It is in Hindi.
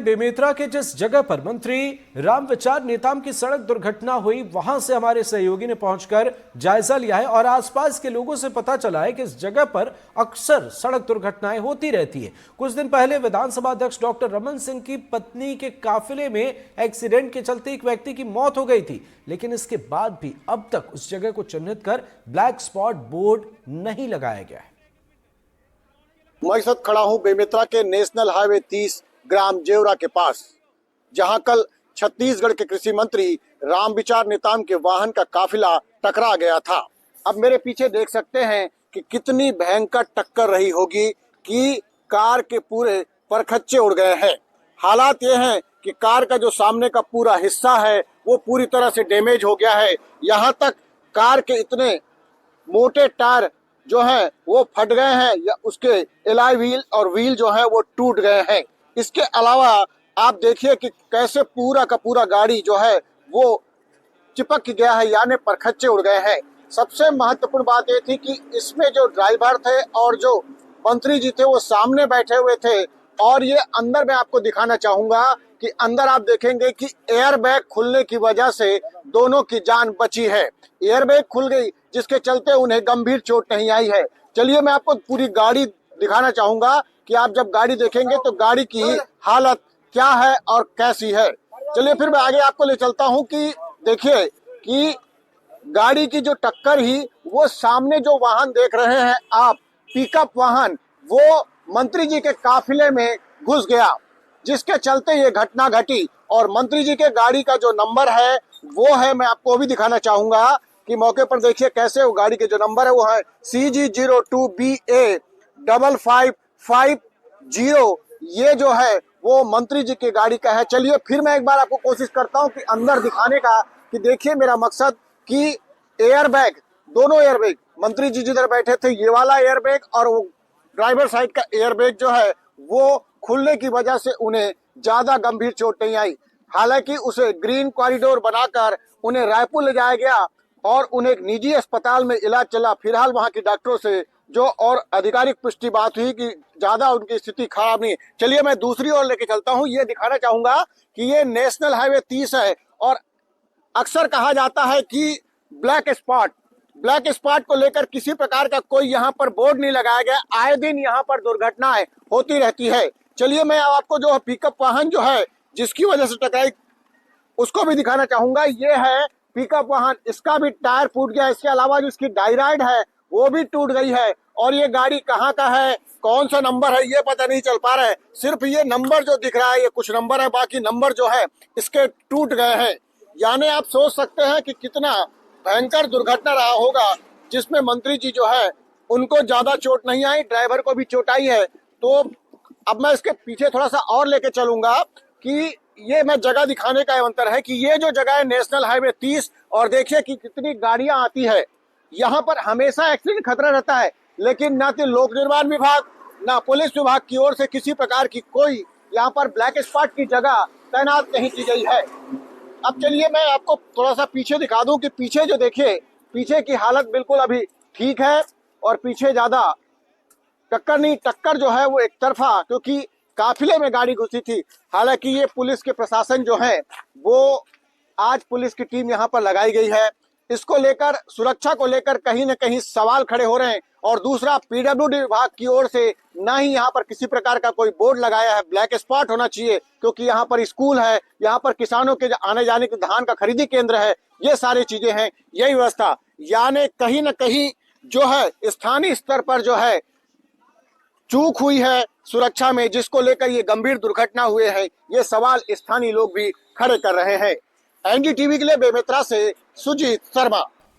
बेमेतरा के जिस जगह पर मंत्री रामविचार नेताम की सड़क दुर्घटना हुई, वहां से हमारे सहयोगी ने पहुंचकर जायजा लिया है और आसपास के लोगों से पता चला है कि इस जगह पर अक्सर सड़क दुर्घटनाएं होती रहती है। कुछ दिन पहले विधानसभा अध्यक्ष डॉक्टर रमन सिंह की पत्नी के काफिले में एक्सीडेंट के चलते एक व्यक्ति की मौत हो गई थी, लेकिन इसके बाद भी अब तक उस जगह को चिन्हित कर ब्लैक स्पॉट बोर्ड नहीं लगाया गया है। मैं इस वक्त खड़ा हूं बेमेतरा के नेशनल हाईवे 30 ग्राम जेवरा के पास, जहां कल छत्तीसगढ़ के कृषि मंत्री रामविचार नेताम के वाहन का काफिला टकरा गया था। अब मेरे पीछे देख सकते हैं कि कितनी भयंकर टक्कर रही होगी कि कार के पूरे परखच्चे उड़ गए हैं। हालात ये हैं कि कार का जो सामने का पूरा हिस्सा है वो पूरी तरह से डैमेज हो गया है। यहाँ तक कार के इतने मोटे टायर जो है वो फट गए हैं या उसके एलॉय व्हील और व्हील जो है वो टूट गए हैं। इसके अलावा आप देखिए कि कैसे पूरा का पूरा गाड़ी जो है वो चिपक गया है, यानी परखच्चे उड़ गए हैं। सबसे महत्वपूर्ण बात ये थी कि इसमें जो ड्राइवर थे और जो मंत्री जी थे वो सामने बैठे हुए थे। और ये अंदर मैं आपको दिखाना चाहूंगा कि अंदर आप देखेंगे कि एयर बैग खुलने की वजह से दोनों की जान बची है। एयर बैग खुल गई जिसके चलते उन्हें गंभीर चोट नहीं आई है। चलिए मैं आपको पूरी गाड़ी दिखाना चाहूंगा कि आप जब गाड़ी देखेंगे तो गाड़ी की हालत क्या है और कैसी है। चलिए फिर मैं आगे आपको ले चलता हूं कि देखिए कि गाड़ी की जो टक्कर ही वो सामने जो वाहन देख रहे हैं आप, पिकअप वाहन, वो मंत्री जी के काफिले में घुस गया, जिसके चलते ये घटना घटी। और मंत्री जी के गाड़ी का जो नंबर है वो है, मैं आपको भी दिखाना चाहूंगा कि मौके पर देखिए कैसे वो गाड़ी के जो नंबर है वो है CG02BA5550। ये जो है वो मंत्री जी की गाड़ी का है। चलिए फिर मैं एक बार आपको कोशिश करता हूं कि अंदर दिखाने का, कि देखिए मेरा मकसद कि एयरबैग, दोनों एयरबैग, मंत्री जी जिधर बैठे थे ये वाला एयरबैग और वो ड्राइवर साइड का एयरबैग जो है वो खुलने की वजह से उन्हें ज्यादा गंभीर चोट नहीं आई। हालांकि उसे ग्रीन कॉरिडोर बनाकर उन्हें रायपुर ले जाया गया और उन्हें एक निजी अस्पताल में इलाज चला। फिलहाल वहां के डॉक्टरों से जो और आधिकारिक पुष्टि बात हुई कि ज्यादा उनकी स्थिति खराब नहीं। चलिए मैं दूसरी ओर लेके चलता हूं। ये दिखाना चाहूंगा कि ये नेशनल हाईवे 30 है और अक्सर कहा जाता है कि ब्लैक स्पॉट को लेकर किसी प्रकार का कोई यहाँ पर बोर्ड नहीं लगाया गया। आए दिन यहाँ पर दुर्घटनाएं होती रहती है। चलिए मैं आपको जो पिकअप वाहन जो है जिसकी वजह से टकराई उसको भी दिखाना चाहूंगा। ये है पिकअप वाहन, इसका भी टायर फूट गया। इसके अलावा जो इसकी डायराइड है वो भी टूट गई है। और ये गाड़ी कहाँ का है, कौन सा नंबर है, ये पता नहीं चल पा रहा है। सिर्फ ये नंबर जो दिख रहा है ये कुछ नंबर है, बाकी नंबर जो है इसके टूट गए हैं। यानी आप सोच सकते हैं कि कितना भयंकर दुर्घटना रहा होगा, जिसमें मंत्री जी जो है उनको ज्यादा चोट नहीं आई, ड्राइवर को भी चोट आई है। तो अब मैं इसके पीछे थोड़ा सा और लेके चलूंगा कि ये मैं जगह दिखाने का अंतर है कि ये जो जगह है नेशनल हाईवे 30, और देखिए कि कितनी गाड़ियां आती है। यहाँ पर हमेशा एक्सीडेंट खतरा रहता है, लेकिन ना तो लोक निर्माण विभाग ना पुलिस विभाग की ओर से किसी प्रकार की कोई यहाँ पर ब्लैक स्पॉट की जगह तैनात नहीं की गई है। अब चलिए मैं आपको थोड़ा सा पीछे दिखा दूं कि पीछे जो देखिए, पीछे की हालत बिल्कुल अभी ठीक है और पीछे ज्यादा टक्कर जो है वो एक तरफा, क्योंकि काफिले में गाड़ी घुसी थी। हालांकि ये पुलिस के प्रशासन जो है वो आज पुलिस की टीम यहाँ पर लगाई गई है। इसको लेकर, सुरक्षा को लेकर कहीं न कहीं सवाल खड़े हो रहे हैं। और दूसरा, पीडब्ल्यूडी विभाग की ओर से ना ही यहाँ पर किसी प्रकार का कोई बोर्ड लगाया है। ब्लैक स्पॉट होना चाहिए क्योंकि यहाँ पर स्कूल है, यहाँ पर किसानों के आने जाने के धान का खरीदी केंद्र है, ये सारी चीजें हैं, यही व्यवस्था। यानी कहीं न कहीं जो है स्थानीय स्तर पर जो है चूक हुई है सुरक्षा में, जिसको लेकर ये गंभीर दुर्घटना हुए हैं। ये सवाल स्थानीय लोग भी खड़े कर रहे हैं। एनडीटीवी के लिए बेमेतरा से सुजीत शर्मा।